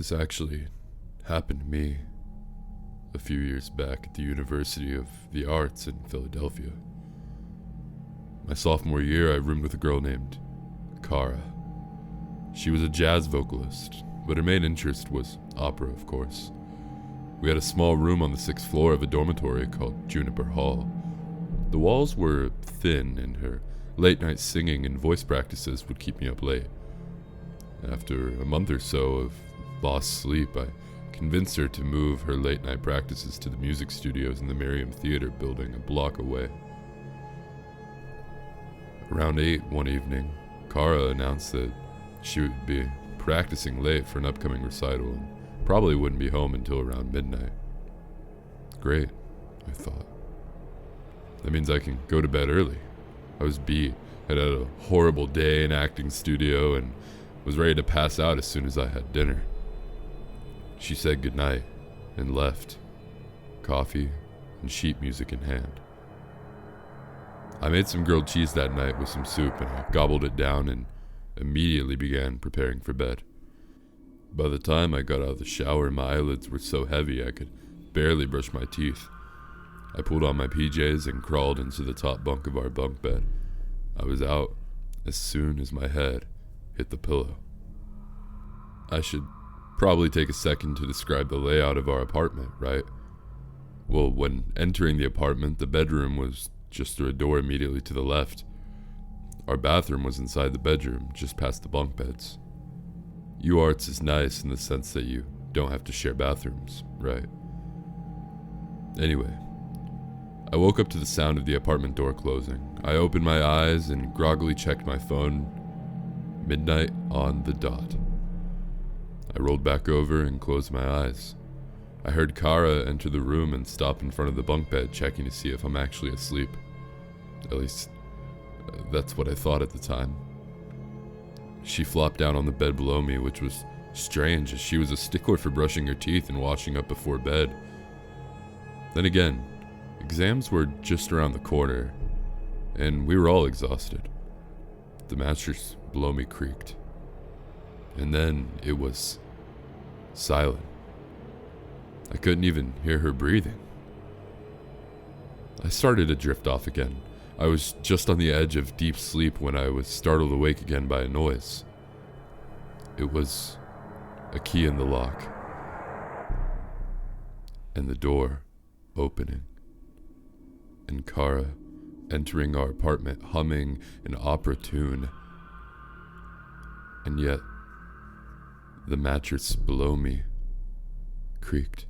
This actually happened to me a few years back at the University of the Arts in Philadelphia. My sophomore year, I roomed with a girl named Kara. She was a jazz vocalist, but her main interest was opera, of course. We had a small room on the 6th floor of a dormitory called Juniper Hall. The walls were thin, and her late-night singing and voice practices would keep me up late. After a month or so of lost sleep, I convinced her to move her late-night practices to the music studios in the Merriam Theater building a block away. Around 8 one evening, Kara announced that she would be practicing late for an upcoming recital and probably wouldn't be home until around midnight. Great, I thought. That means I can go to bed early. I was beat. I'd had a horrible day in acting studio and was ready to pass out as soon as I had dinner. She said goodnight and left, coffee and sheet music in hand. I made some grilled cheese that night with some soup, and I gobbled it down and immediately began preparing for bed. By the time I got out of the shower, my eyelids were so heavy I could barely brush my teeth. I pulled on my PJs and crawled into the top bunk of our bunk bed. I was out as soon as my head hit the pillow. I should probably take a second to describe the layout of our apartment, right? Well, when entering the apartment, the bedroom was just through a door immediately to the left. Our bathroom was inside the bedroom, just past the bunk beds. UArts is nice in the sense that you don't have to share bathrooms, right? Anyway, I woke up to the sound of the apartment door closing. I opened my eyes and groggily checked my phone. Midnight on the dot. I rolled back over and closed my eyes. I heard Kara enter the room and stop in front of the bunk bed, checking to see if I'm actually asleep. At least, that's what I thought at the time. She flopped down on the bed below me, which was strange, as she was a stickler for brushing her teeth and washing up before bed. Then again, exams were just around the corner, and we were all exhausted. The mattress below me creaked. And then it was silent. I couldn't even hear her breathing. I started to drift off again. I was just on the edge of deep sleep when I was startled awake again by a noise. It was a key in the lock, and the door opening, and Kara entering our apartment humming an opera tune. And yet, the mattress below me creaked.